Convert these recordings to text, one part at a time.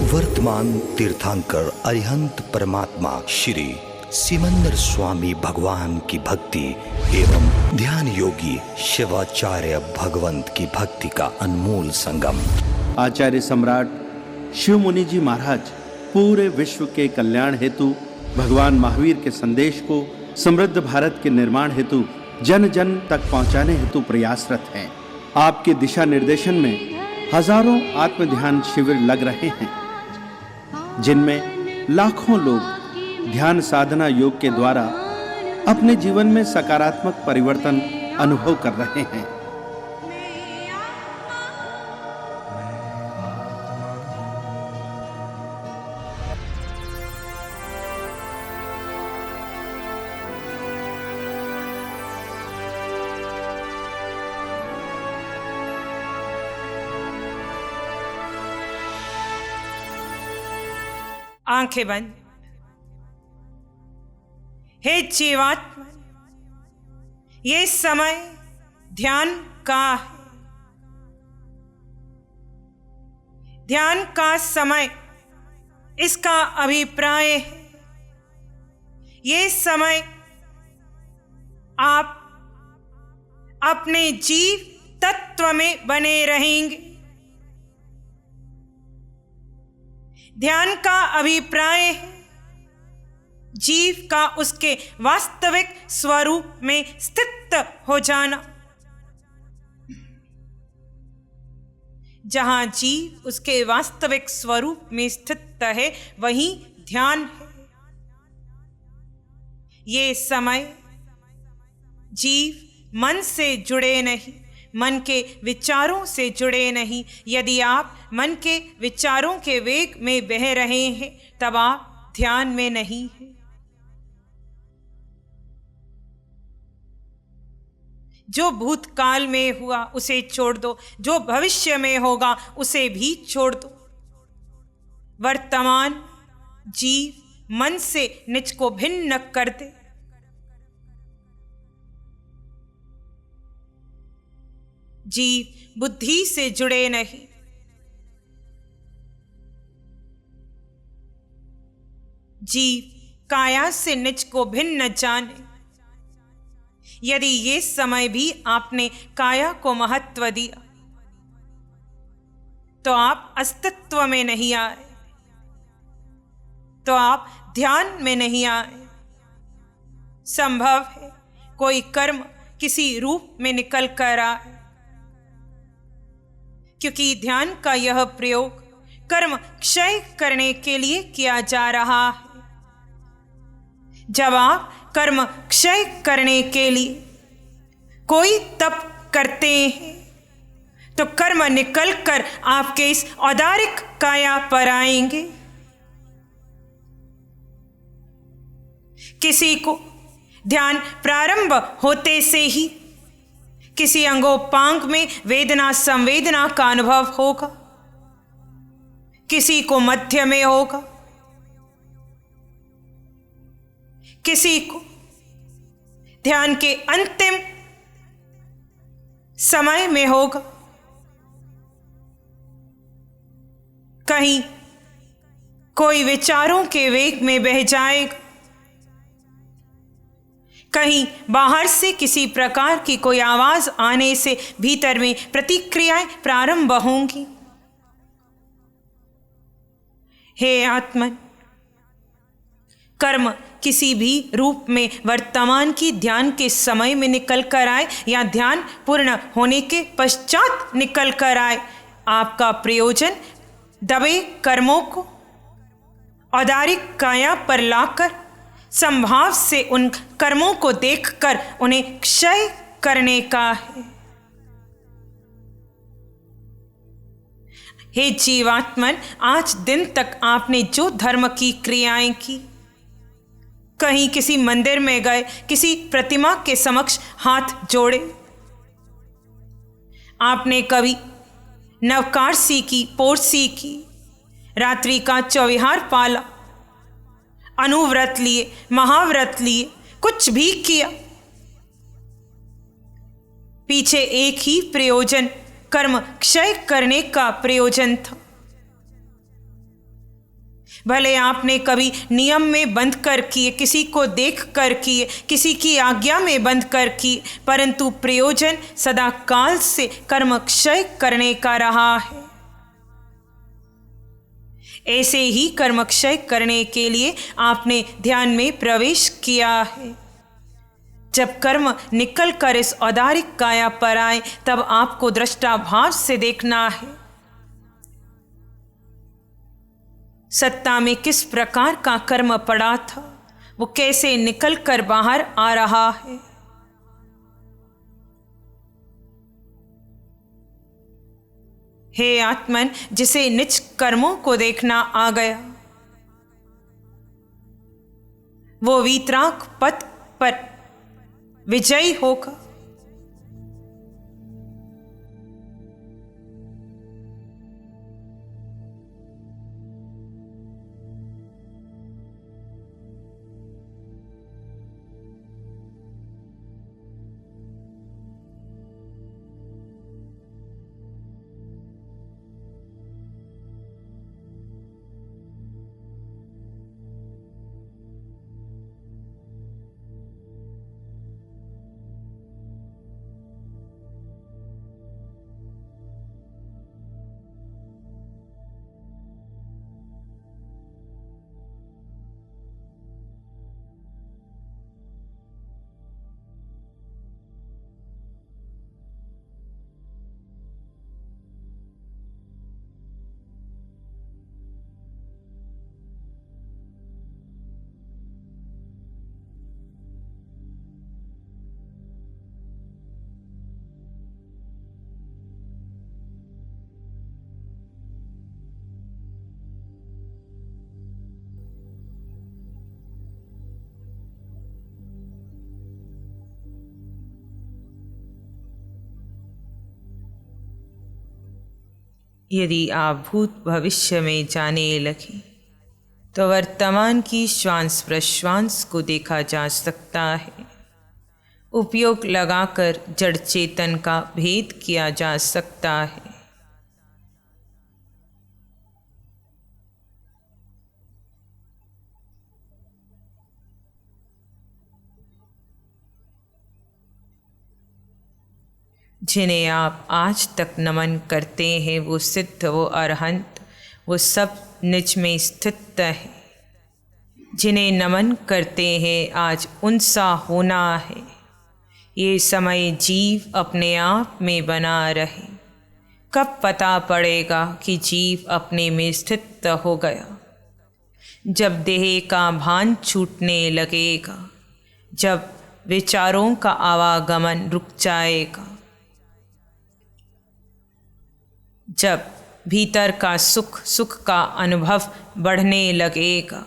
वर्तमान तीर्थंकर अरिहंत परमात्मा श्री सिमंदर स्वामी भगवान की भक्ति एवं ध्यान योगी शिवाचार्य भगवंत की भक्ति का अनमोल संगम। आचार्य सम्राट शिव मुनि जी महाराज पूरे विश्व के कल्याण हेतु भगवान महावीर के संदेश को समृद्ध भारत के निर्माण हेतु जन जन तक पहुंचाने हेतु प्रयासरत हैं। आपके दिशा निर्देशन में हजारों आत्म ध्यान शिविर लग रहे हैं, जिनमें लाखों लोग ध्यान साधना योग के द्वारा अपने जीवन में सकारात्मक परिवर्तन अनुभव कर रहे हैं। आंखें बंद। हे जीवात्मा, ये समय ध्यान का है। ध्यान का समय, इसका अभिप्राय है ये समय आप अपने जीव तत्व में बने रहेंगे। ध्यान का अभिप्राय है जीव का उसके वास्तविक स्वरूप में स्थित हो जाना। जहां जीव उसके वास्तविक स्वरूप में स्थित है, वहीं ध्यान है। ये समय जीव मन से जुड़े नहीं, मन के विचारों से जुड़े नहीं। यदि आप मन के विचारों के वेग में बह रहे हैं, तब आप ध्यान में नहीं हैं। जो भूतकाल में हुआ उसे छोड़ दो, जो भविष्य में होगा उसे भी छोड़ दो। वर्तमान जीव मन से निज को भिन्न कर दे। जीव बुद्धि से जुड़े नहीं, जीव काया से निज को भिन्न जाने। यदि ये समय भी आपने काया को महत्व दिया, तो आप अस्तित्व में नहीं आए, तो आप ध्यान में नहीं आए। संभव है कोई कर्म किसी रूप में निकल कर आए, क्योंकि ध्यान का यह प्रयोग कर्म क्षय करने के लिए किया जा रहा है। जब आप कर्म क्षय करने के लिए कोई तप करते हैं, तो कर्म निकल कर आपके इस औदारिक काया पर आएंगे। किसी को ध्यान प्रारंभ होते से ही किसी अंगोपांग में वेदना संवेदना का अनुभव होगा, किसी को मध्य में होगा, किसी को ध्यान के अंतिम समय में होगा। कहीं कोई विचारों के वेग में बह जाएगा, कहीं बाहर से किसी प्रकार की कोई आवाज आने से भीतर में प्रतिक्रियाएं प्रारंभ होंगी। हे आत्मन, कर्म किसी भी रूप में वर्तमान की ध्यान के समय में निकल कर आए या ध्यान पूर्ण होने के पश्चात निकल कर आए, आपका प्रयोजन दबे कर्मों को औदारिक काया पर लाकर संभाव से उन कर्मों को देखकर उन्हें क्षय करने का है। हे जीवात्मन, आज दिन तक आपने जो धर्म की क्रियाएं की, कहीं किसी मंदिर में गए, किसी प्रतिमा के समक्ष हाथ जोड़े, आपने कभी नवकारसी की, पोरसी की, रात्रि का चौविहार पाला, अनुव्रत लिए, महाव्रत लिए, कुछ भी किया, पीछे एक ही प्रयोजन, कर्म क्षय करने का प्रयोजन था। भले आपने कभी नियम में बंध कर किए, किसी को देख कर किए, किसी की आज्ञा में बंध कर किए, परंतु प्रयोजन सदा काल से कर्म क्षय करने का रहा है। ऐसे ही कर्म क्षय करने के लिए आपने ध्यान में प्रवेश किया है। जब कर्म निकल कर इस औदारिक काया पर आए, तब आपको दृष्टा भाव से देखना है सत्ता में किस प्रकार का कर्म पड़ा था, वो कैसे निकल कर बाहर आ रहा है। हे आत्मन, जिसे निज कर्मों को देखना आ गया, वो वीतराग पथ पर विजयी होगा। यदि आप भूत भविष्य में जाने लगे तो वर्तमान की श्वास प्रश्वास को देखा जा सकता है। उपयोग लगाकर जड़ चेतन का भेद किया जा सकता है। जिन्हें आप आज तक नमन करते हैं, वो सिद्ध, वो अरहंत, वो सब निज में स्थित है। जिन्हें नमन करते हैं, आज उनसा होना है। ये समय जीव अपने आप में बना रहे। कब पता पड़ेगा कि जीव अपने में स्थित हो गया? जब देह का भान छूटने लगेगा, जब विचारों का आवागमन रुक जाएगा, जब भीतर का सुख सुख का अनुभव बढ़ने लगेगा,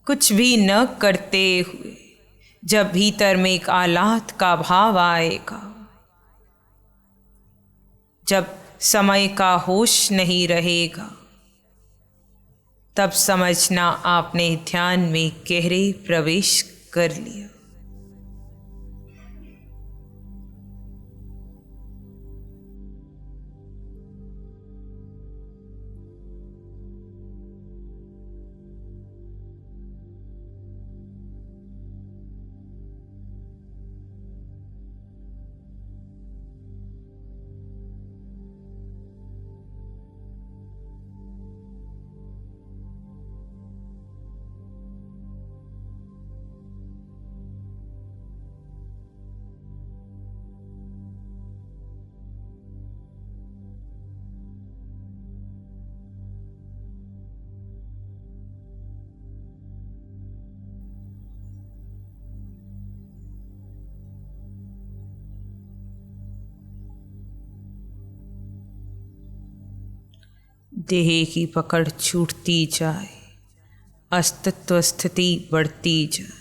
कुछ भी न करते हुए जब भीतर में एक आह्लाद का भाव आएगा, जब समय का होश नहीं रहेगा, तब समझना आपने ध्यान में गहरे प्रवेश कर लिया। देह की पकड़ छूटती जाए, अस्तित्व स्थिति बढ़ती जाए।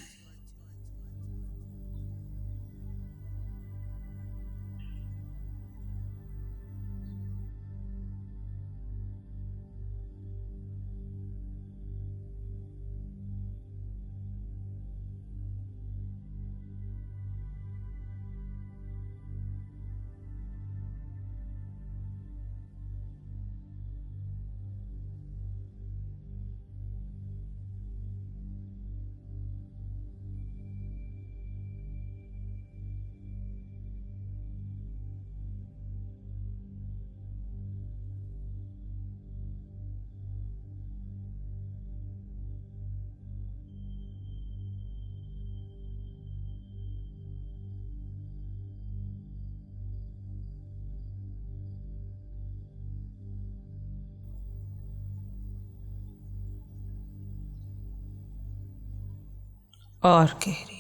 और गहरी।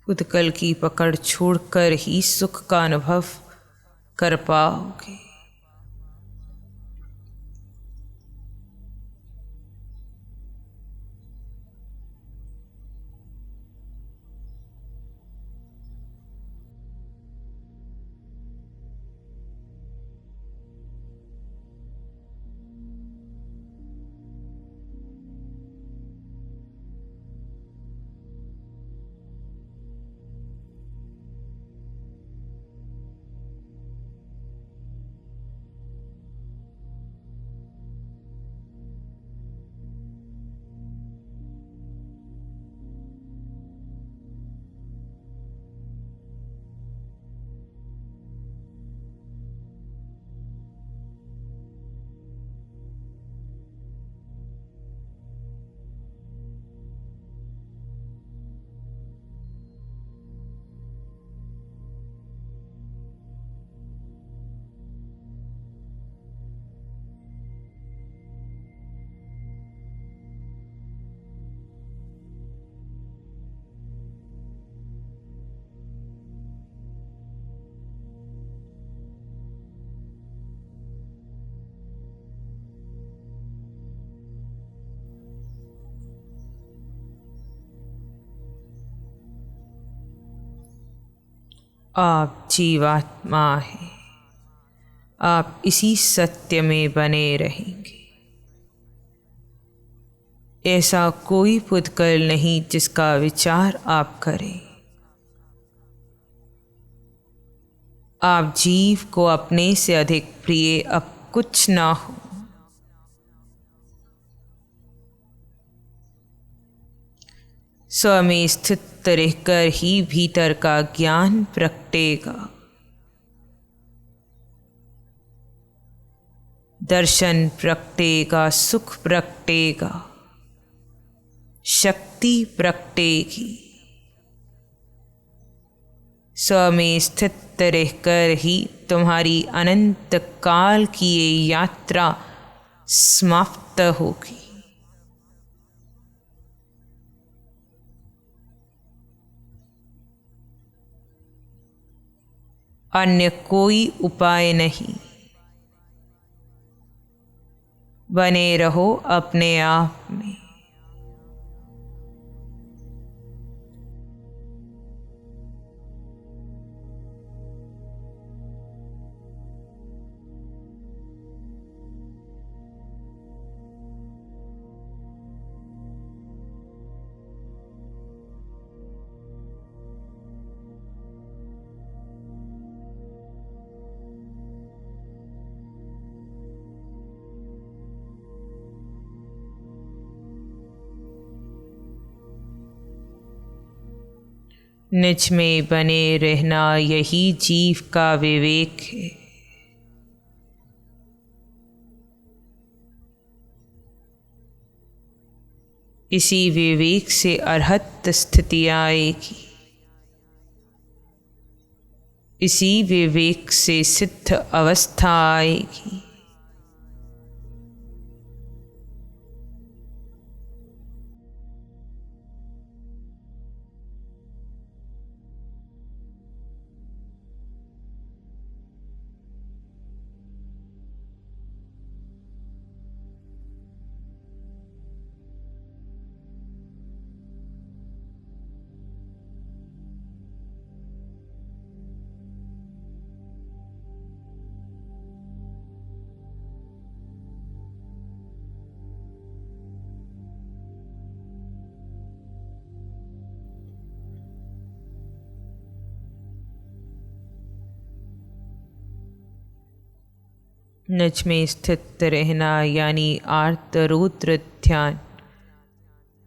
उदकल की पकड़ छोड़कर ही सुख का अनुभव कर पाओगे। आप जीवात्मा हैं। आप इसी सत्य में बने रहेंगे। ऐसा कोई पुद्गल नहीं जिसका विचार आप करें। आप जीव को अपने से अधिक प्रिय अब कुछ ना हो। स्व में स्थित रहकर ही भीतर का ज्ञान प्रगटेगा। दर्शन प्रगटेगा, सुख प्रगटेगा, शक्ति प्रगटेगी। स्व में स्थित रहकर ही तुम्हारी अनंत काल की ये यात्रा समाप्त होगी। अन्य कोई उपाय नहीं। बने रहो अपने आप में। निज में बने रहना यही जीव का विवेक है। इसी विवेक से अरहत स्थिति आएगी। इसी विवेक से सिद्ध अवस्था आएगी। निज में स्थित रहना यानी आर्त रौद्र ध्यान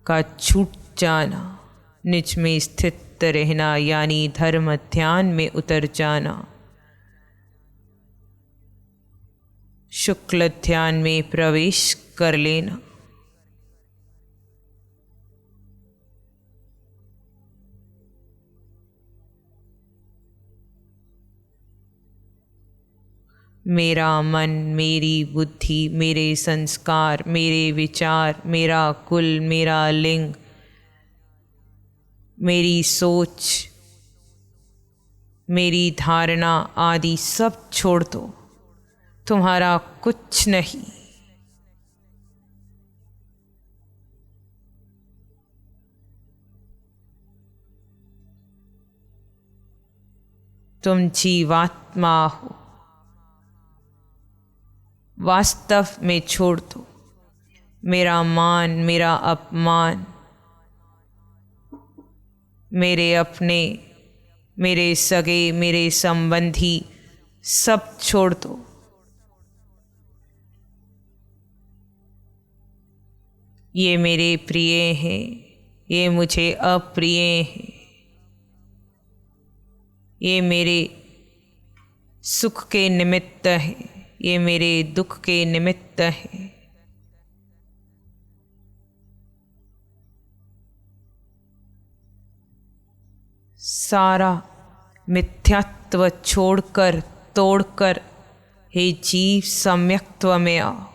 का छूट जाना। निज में स्थित रहना यानी धर्म ध्यान में उतर जाना। शुक्ल ध्यान में प्रवेश कर लेना। मेरा मन, मेरी बुद्धि, मेरे संस्कार, मेरे विचार, मेरा कुल, मेरा लिंग, मेरी सोच, मेरी धारणा आदि सब छोड़ दो। तुम्हारा कुछ नहीं। तुम जीवात्मा हो। वास्तव में छोड़ दो मेरा मान, मेरा अपमान, मेरे अपने, मेरे सगे, मेरे संबंधी, सब छोड़ दो। ये मेरे प्रिय हैं, ये मुझे अप्रिय हैं। ये मेरे सुख के निमित्त है, ये मेरे दुख के निमित्त है। सारा मिथ्यात्व छोड़कर, तोड़कर हे जीव सम्यक्त्व में आओ।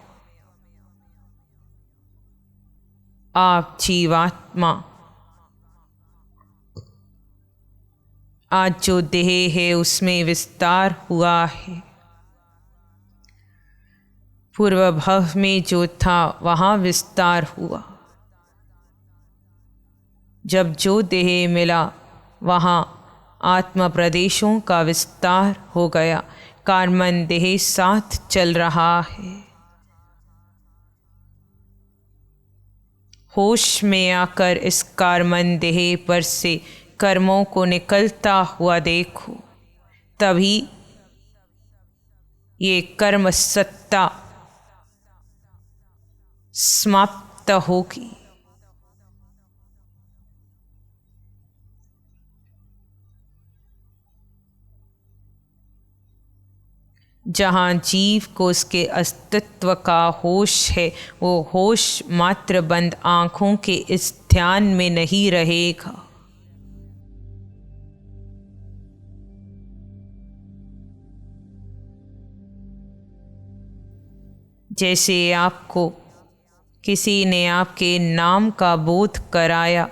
आप जीवात्मा आज जो देह है उसमें विस्तार हुआ है। पूर्व भव में जो था वहाँ विस्तार हुआ। जब जो देह मिला वहाँ आत्म प्रदेशों का विस्तार हो गया। कार्मन देह साथ चल रहा है। होश में आकर इस कार्मन देह पर से कर्मों को निकलता हुआ देखो, तभी ये कर्म सत्ता समाप्त होगी। जहाँ जीव को उसके अस्तित्व का होश है, वो होश मात्र बंद आँखों के इस ध्यान में नहीं रहेगा। जैसे आपको किसी ने आपके नाम का बोध कराया,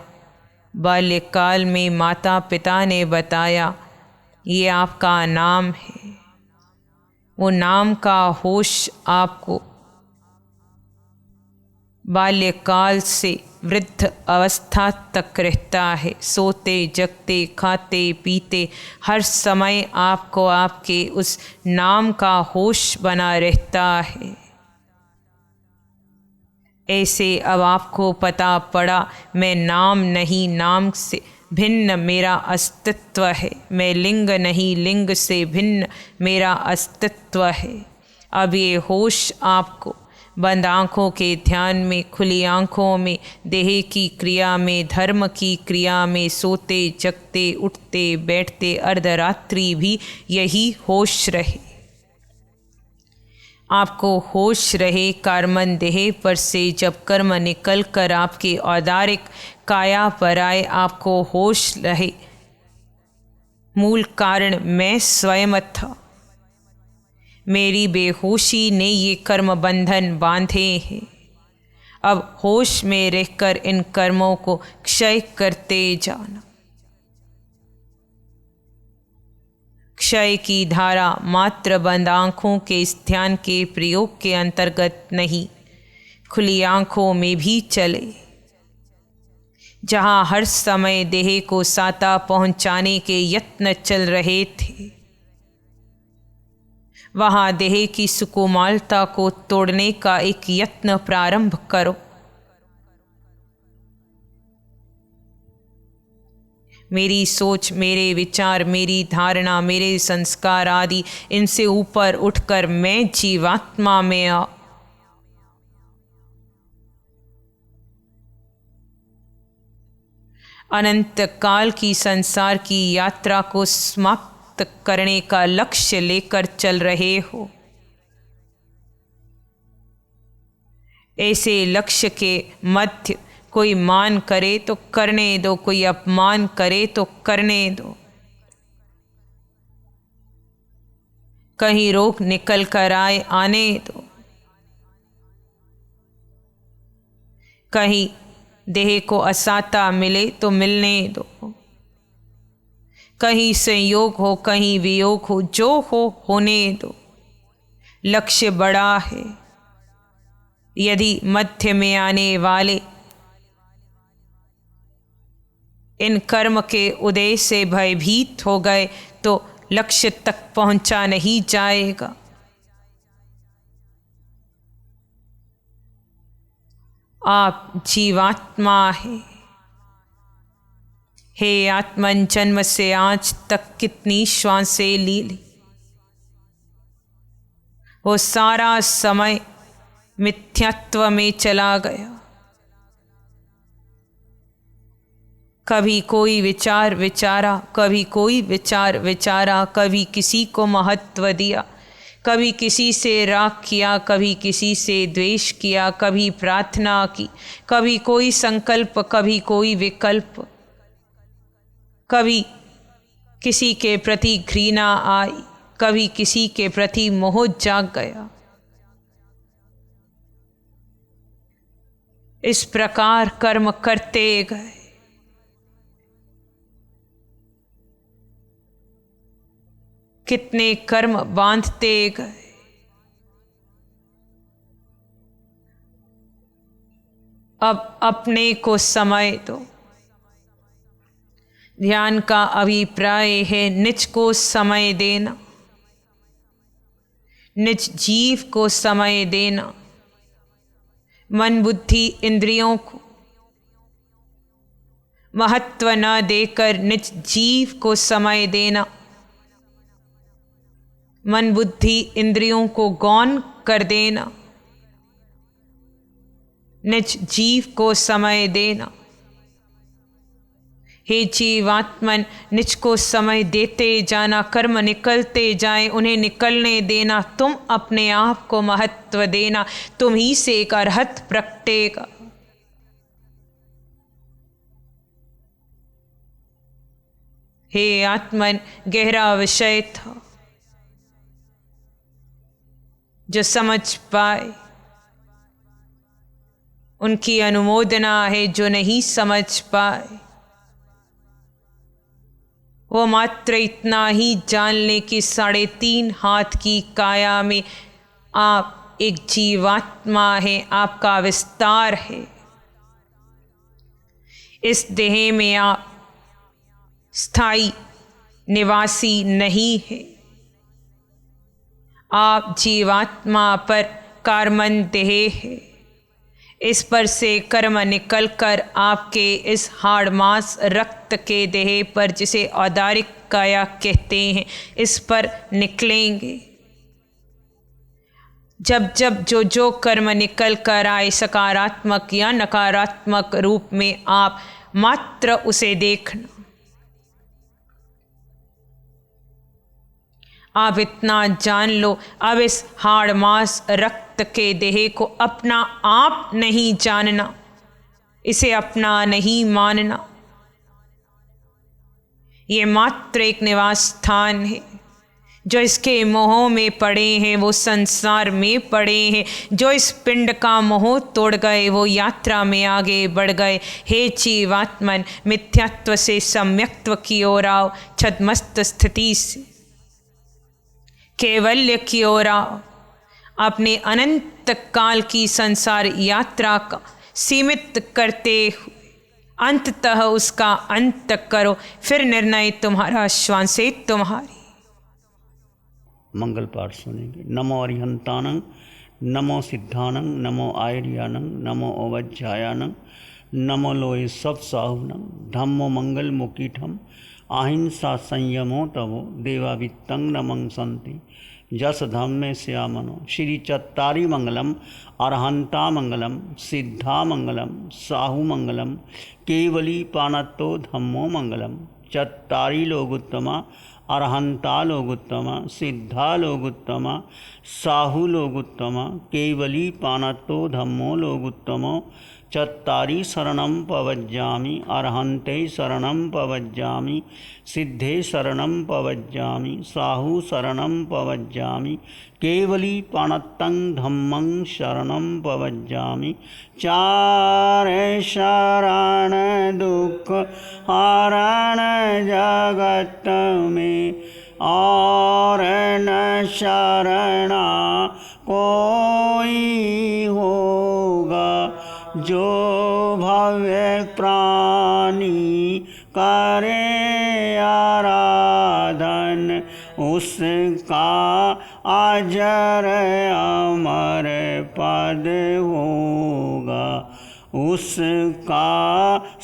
बाल्यकाल में माता पिता ने बताया ये आपका नाम है। वो नाम का होश आपको बाल्यकाल से वृद्ध अवस्था तक रहता है। सोते जगते, खाते पीते, हर समय आपको आपके उस नाम का होश बना रहता है। ऐसे अब आपको पता पड़ा, मैं नाम नहीं, नाम से भिन्न मेरा अस्तित्व है। मैं लिंग नहीं, लिंग से भिन्न मेरा अस्तित्व है। अब ये होश आपको बंद आँखों के ध्यान में, खुली आँखों में, देह की क्रिया में, धर्म की क्रिया में, सोते जगते, उठते बैठते, अर्धरात्रि भी यही होश रहे। आपको होश रहे कार्मन देह पर से जब कर्म निकल कर आपके औदारिक काया पर आए, आपको होश रहे मूल कारण मैं स्वयं था। मेरी बेहोशी ने ये कर्म बंधन बांधे हैं। अब होश में रहकर इन कर्मों को क्षय करते जाना। क्षय की धारा मात्र बंद आँखों के इस ध्यान के प्रयोग के अंतर्गत नहीं, खुली आँखों में भी चले। जहाँ हर समय देह को साता पहुँचाने के यत्न चल रहे थे, वहाँ देह की सुकुमारता को तोड़ने का एक यत्न प्रारंभ करो। मेरी सोच, मेरे विचार, मेरी धारणा, मेरे संस्कार आदि, इनसे ऊपर उठकर मैं जीवात्मा में आ। अनंत काल की संसार की यात्रा को समाप्त करने का लक्ष्य लेकर चल रहे हो। ऐसे लक्ष्य के मध्य कोई मान करे तो करने दो, कोई अपमान करे तो करने दो। कहीं रोग निकल कर आए आने दो, कहीं देह को असाता मिले तो मिलने दो, कहीं संयोग हो कहीं वियोग हो, जो हो होने दो। लक्ष्य बड़ा है, यदि मध्य में आने वाले इन कर्म के उदय से भयभीत हो गए तो लक्ष्य तक पहुंचा नहीं जाएगा। आप जीवात्मा हैं। हे आत्मन, जन्म से आज तक कितनी श्वासें ली ली, वो सारा समय मिथ्यात्व में चला गया। कभी कोई विचार विचारा, कभी कोई विचार विचारा, कभी किसी को महत्व दिया, कभी किसी से राग किया, कभी किसी से द्वेष किया, कभी प्रार्थना की, कभी कोई संकल्प, कभी कोई विकल्प, कभी किसी के प्रति घृणा आई, कभी किसी के प्रति मोह जाग गया। इस प्रकार कर्म करते गए। कितने कर्म बांधते गए। अब अपने को समय दो। ध्यान का अभिप्राय है निज को समय देना, निज जीव को समय देना, मन बुद्धि इंद्रियों को महत्व न देकर निज जीव को समय देना, मन बुद्धि इंद्रियों को गौण कर देना, निज जीव को समय देना। हे जीवात्मन, निज को समय देते जाना, कर्म निकलते जाएं, उन्हें निकलने देना, तुम अपने आप को महत्व देना, तुम ही से एक अरहत प्रगटेगा। हे आत्मन, गहरा विषय था, जो समझ पाए उनकी अनुमोदना है, जो नहीं समझ पाए वो मात्र इतना ही जान ले कि 3.5 हाथ की काया में आप एक जीवात्मा है, आपका विस्तार है। इस देह में आप स्थायी निवासी नहीं है। आप जीवात्मा पर कार्मन देह है। इस पर से कर्म निकलकर आपके इस हाड़ मांस रक्त के देह पर, जिसे औदारिक काया कहते हैं, इस पर निकलेंगे। जब जब जो कर्म निकल कर आए, सकारात्मक या नकारात्मक रूप में, आप मात्र उसे देखना। आप इतना जान लो, अब इस हाड़ मांस रक्त के देह को अपना आप नहीं जानना, इसे अपना नहीं मानना। ये मात्र एक निवास स्थान है। जो इसके मोह में पड़े हैं वो संसार में पड़े हैं। जो इस पिंड का मोह तोड़ गए वो यात्रा में आगे बढ़ गए। हे जीवात्मन, मिथ्यात्व से सम्यक्त्व की ओर आओ, छद्मस्त स्थिति से कैवल्य की ओर आओ। अपने अनंत काल की संसार यात्रा का सीमित करते हुए अंततः उसका अंत करो, फिर निर्णय तुम्हारा, श्वासें तुम्हारी। मंगल पाठ सुनेंगे। नमो अरिहंतानं, नमो सिद्धानं, नमो आयर्यानं, नमो अवज्जायानं, नमो लोए सब साहुनं, धम्मो मंगल मुकीठम, अहिंसा संयमो तवो, देवावित्तं नमं संति, जस धम्मे श्यामनो। श्री चत्तारी मंगलम, अरहंता मंगलम, सिद्धा मंगलम, साहु मंगलम, केवली पानत्तो धम्मो मंगलम। चत्तारी लोगुत्तमा, अरहंता लोगुत्तमा, सिद्धा लोगुत्तमा, साहु लोगुत्तमा, केवली पानत्तो धम्मो लोगुत्तमो, चत्तारि शरणं पवज्जामि अरहन्ते शरणं पवज्जामि सिद्धे शरणं पवज्जामि साहु शरणं पवज्जामि केवली पाणत्तं धम्मं शरणं पवज्जामि चार शरण दुख हरण जगत में और न शरणा कोई होगा जो भव्य प्राणी करे आराधन उसका अजर अमर पद होगा उसका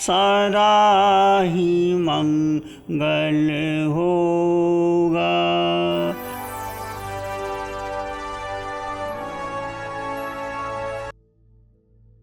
सदा ही मंगल हो।